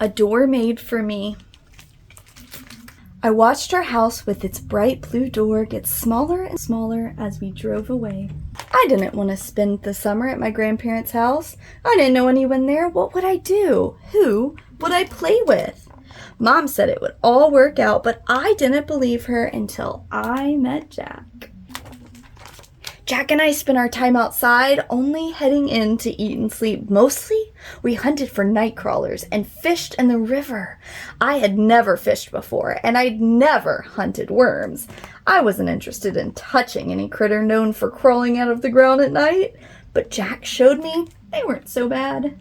A door made for me. I watched our house with its bright blue door get smaller and smaller as we drove away. I didn't want to spend the summer at my grandparents' house. I didn't know anyone there. What would I do? Who would I play with? Mom said it would all work out, but I didn't believe her until I met Jack. Jack and I spent our time outside, only heading in to eat and sleep. Mostly, we hunted for night crawlers and fished in the river. I had never fished before, and I'd never hunted worms. I wasn't interested in touching any critter known for crawling out of the ground at night, but Jack showed me they weren't so bad.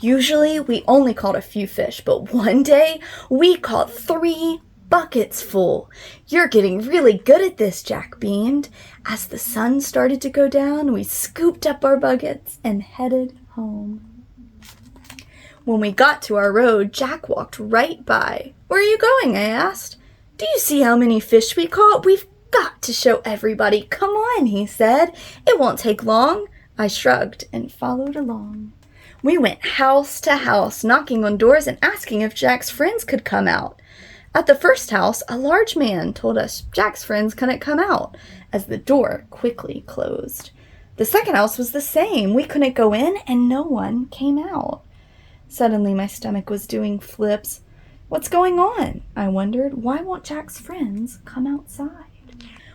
Usually, we only caught a few fish, but one day, we caught 3 buckets full. You're getting really good at this, Jack beamed. As the sun started to go down, we scooped up our buckets and headed home. When we got to our road, Jack walked right by. "Where are you going?" I asked. "Do you see how many fish we caught? We've got to show everybody." "Come on," he said. "It won't take long." I shrugged and followed along. We went house to house, knocking on doors and asking if Jack's friends could come out. At the first house, a large man told us Jack's friends couldn't come out, as the door quickly closed. The second house was the same. We couldn't go in, and no one came out. Suddenly, my stomach was doing flips. What's going on? I wondered. Why won't Jack's friends come outside?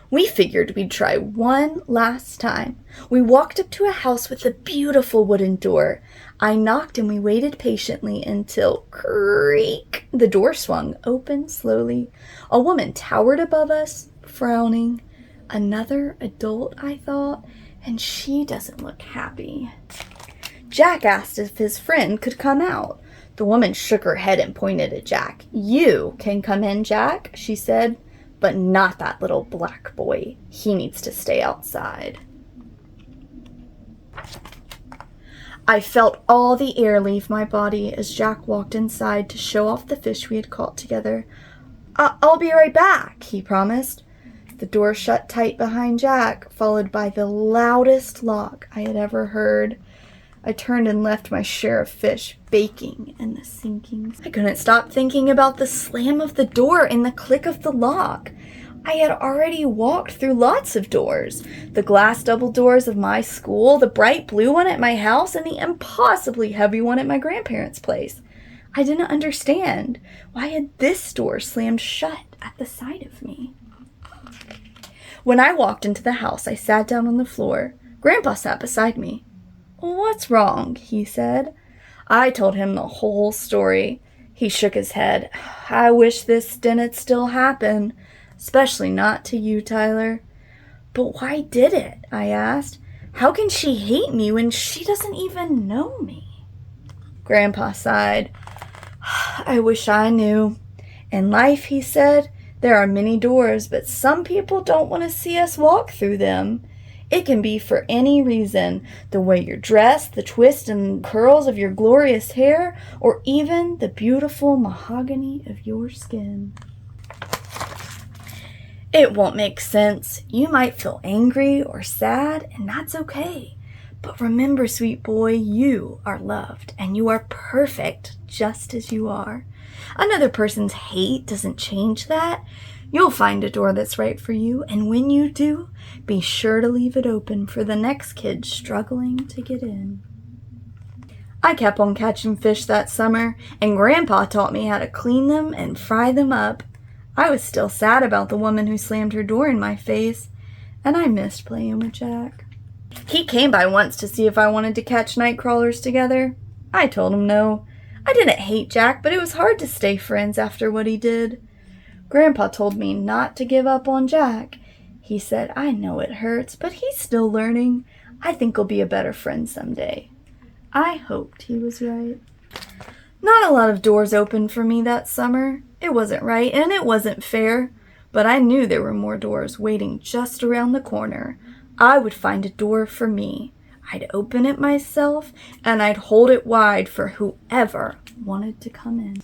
We figured we'd try one last time. We walked up to a house with a beautiful wooden door. I knocked and we waited patiently until, creak, the door swung open slowly. A woman towered above us, frowning. Another adult, I thought, and she doesn't look happy. Jack asked if his friend could come out. The woman shook her head and pointed at Jack. "You can come in, Jack," she said. "But not that little black boy. He needs to stay outside." I felt all the air leave my body as Jack walked inside to show off the fish we had caught together. I'll be right back," he promised. The door shut tight behind Jack, followed by the loudest lock I had ever heard. I turned and left my share of fish baking in the sinking. I couldn't stop thinking about the slam of the door and the click of the lock. I had already walked through lots of doors. The glass double doors of my school, the bright blue one at my house, and the impossibly heavy one at my grandparents' place. I didn't understand. Why had this door slammed shut at the sight of me? When I walked into the house, I sat down on the floor. Grandpa sat beside me. "What's wrong?" he said. I told him the whole story. He shook his head. "I wish this didn't still happen. Especially not to you, Tyler." "But why did it?" I asked. "How can she hate me when she doesn't even know me?" Grandpa sighed. "I wish I knew. In life," he said, "there are many doors, but some people don't want to see us walk through them. It can be for any reason, the way you're dressed, the twists and curls of your glorious hair, or even the beautiful mahogany of your skin. It won't make sense. You might feel angry or sad, and that's okay. But remember, sweet boy, you are loved, and you are perfect just as you are. Another person's hate doesn't change that. You'll find a door that's right for you, and when you do, be sure to leave it open for the next kid struggling to get in." I kept on catching fish that summer, and Grandpa taught me how to clean them and fry them up. I was still sad about the woman who slammed her door in my face, and I missed playing with Jack. He came by once to see if I wanted to catch night crawlers together. I told him no. I didn't hate Jack, but it was hard to stay friends after what he did. Grandpa told me not to give up on Jack. He said, "I know it hurts, but he's still learning. I think he'll be a better friend someday." I hoped he was right. Not a lot of doors opened for me that summer. It wasn't right, and it wasn't fair, but I knew there were more doors waiting just around the corner. I would find a door for me. I'd open it myself, and I'd hold it wide for whoever wanted to come in.